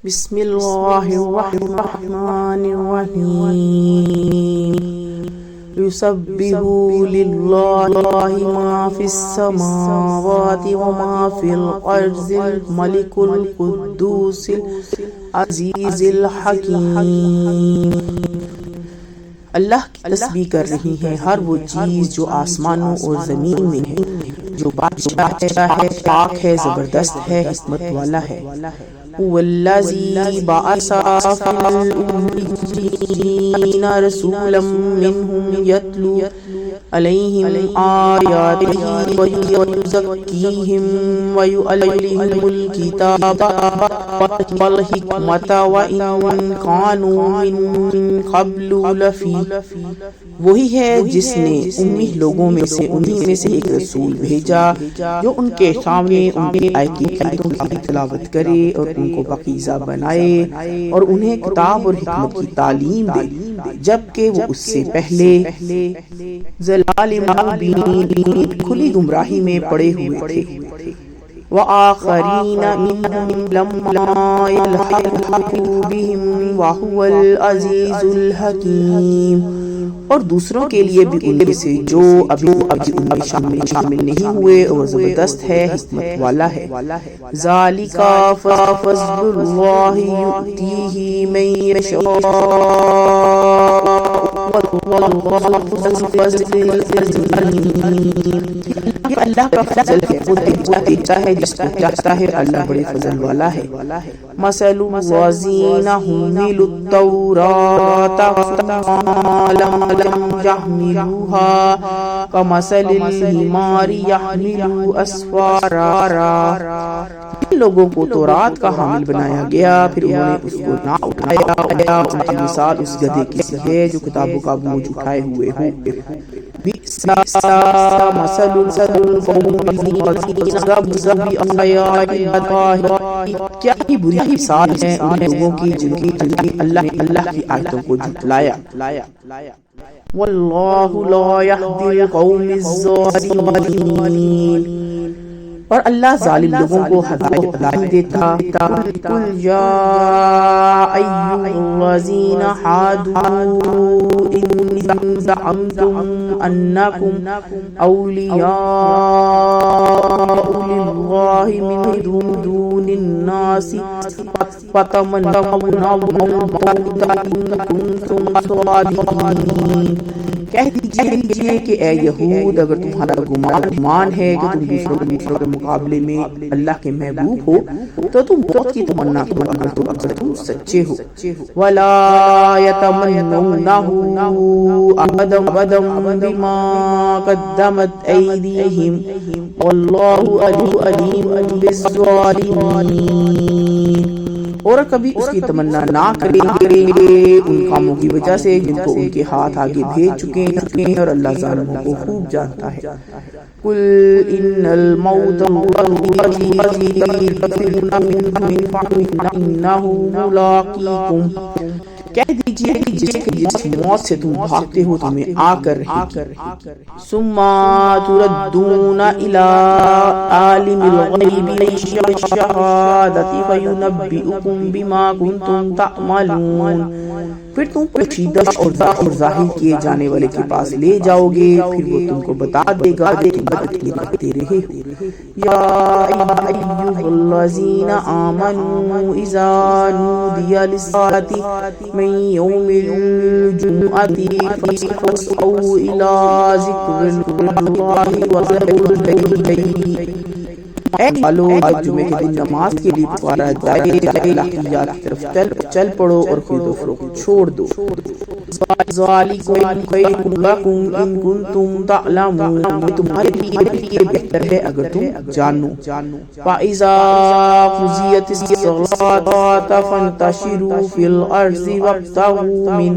بسم اللہ الرحمن الرحیم یسبح للہ ما فی السماوات وما فی الارض الملک القدوس العزیز الحکیم۔ اللہ کی تسبیح کر رہی ہے ہر وہ چیز جو آسمانوں اور زمین میں ہے، جو بادشاہ ہے، پاک ہے، زبردست ہے، حکمت والا ہے۔ والذی بعث فی الأمیین رسولا منہم یتلو علیہم آیاتہ ویزکیہم ویعلمہم الکتاب والحکمۃ وإن کانوا من قبل لفی۔ وہی ہے جس نے امی لوگوں میں سے انہی میں سے ایک رسول بھیجا جو ان کے سامنے ان کی آیتوں کی تلاوت کرے اور ان کو پاکیزہ بنائے اور انہیں کتاب اور حکمت کی تعلیم دے، جبکہ وہ اس سے پہلے ضلال مبین کھلی گمراہی میں پڑے ہوئے تھے۔ وآخرین منہم لما یلحقوا بہم وہو العزیز الحکیم، اور دوسروں کے لیے بھی ان میں سے جو ابھی ان میں شامل نہیں ہوئے اور زبردست ہے، حکمت والا ہے۔ ذالک فضل اللہ یؤتیہ من یشاء واللہ ذو الفضل العظیم۔ یہ اللہ کا فضل ہے، وہ دیتا ہے جس کو چاہتا ہے، اللہ بڑے فضل والا ہے۔ مثل الذین حملوا التوراۃ لم يحملوها كمثل الحمار يحمل اسفارا۔ ان لوگوں کو تورات کا حامل بنایا گیا، پھر انہوں نے اس کو نہ اٹھایا۔ ان کی مثال اس گدھے کی سی ہے جو کتابوں کا بوجھ اٹھائے ہوئے ہو۔ بئس مثل القوم الذین كذبوا بآیات اللہ، کیا ہی بری مثال ہے ان لوگوں کی جن کی اللہ کی آیتوں کو جھٹلایا۔ واللہ لا یہدی القوم الظالمین، اور اللہ ظالم لوگوں کو ہدایت نہیں دیتا۔ قل یا ایھا الذین ھادوا ان زعمتم انکم اولیاء للہ من دون الناس فتمنوا الموت ان کنتم صادقین۔ کہہ دیجئے کہ اے یہود، اگر تمہارا گمان ہے کہ تم دوسروں کے مقابلے میں اللہ کے محبوب ہو تو تم موت کی تمنا کرو اگر تم سچے ہو۔ وَلَا يَتَمَنَّوْنَهُ أَبَدًا بِمَا قَدَّمَتْ أَيْدِيهِمْ وَاللَّهُ عَلِيمٌ بِالظَّالِمِينَ، اور کبھی اس کی تمنا نہ کریں گے ان کاموں کی وجہ سے جن کو ان کے ہاتھ آگے بھیج چکے ہیں، اور اللہ ظالموں کو خوب جانتا ہے۔ قل ان الموت الذی تفرون منہ فإنہ ملاقیکم، کہہ دیجئے کہ جس موت سے تم بھاگتے ہو تمہیں آ کر رہے گی۔ ثم تردون الی عالم الغیب والشہادۃ فینبئکم بما کنتم تعملون، پھر تم پوشیدہ اور ظاہر کیے جانے والے کے پاس لے جاؤ گے، پھر وہ تم کو بتا دے گا کہ تم کرتے رہے ہو۔ یا ایھا الذین آمنوا اذا نودی للصلاۃ من یوم الجمعۃ فاسعوا الی ذکر اللہ وذروا البیع۔ اے والو، جمعے کے دن نماز کے لیے پکارا جائے، اللہ کی یاد کی طرف چل پڑو اور خرید و فروخت چھوڑ دو۔ ذالکم خیر لکم ان کنتم تعلمون، یہ تمہارے لیے بہتر ہے اگر تم جانو۔ فاذا قضیت الصلاۃ فانتشروا فی الارض وابتغوا من،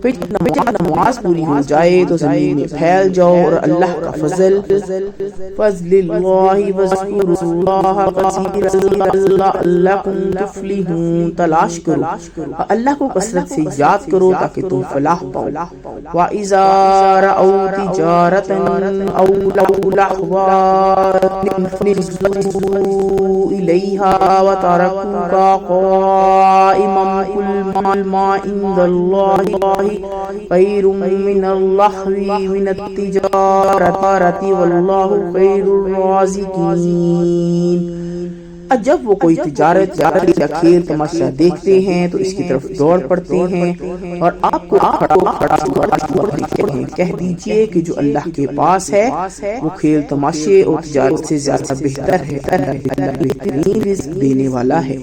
پھر جب نماز پوری ہو جائے تو زمین میں پھیل جاؤ اور اللہ کا فضل اللہ واذکروا اللہ کثیرا لعلکم تفلحون، تلاش کرو اللہ کو کثرت سے یاد کرو تاکہ تم فلاح پاؤ۔ وَإِذَا رَأَوْا تِجَارَةً أَوْ لَهْوًا انفضوا إِلَيْهَا وَتَرَكُوكَ ما عند اللہ خیر من اللہو من التجارت واللہ خیر الرازقین۔ جب وہ کوئی تجارت یا کھیل تماشا دیکھتے ہیں تو اس کی طرف دوڑ پڑتے ہیں اور آپ کو کہہ دیجئے کہ جو اللہ کے پاس ہے وہ کھیل تماشے اور تجارت سے زیادہ بہتر ہے، اللہ بہترین رزق دینے والا ہے۔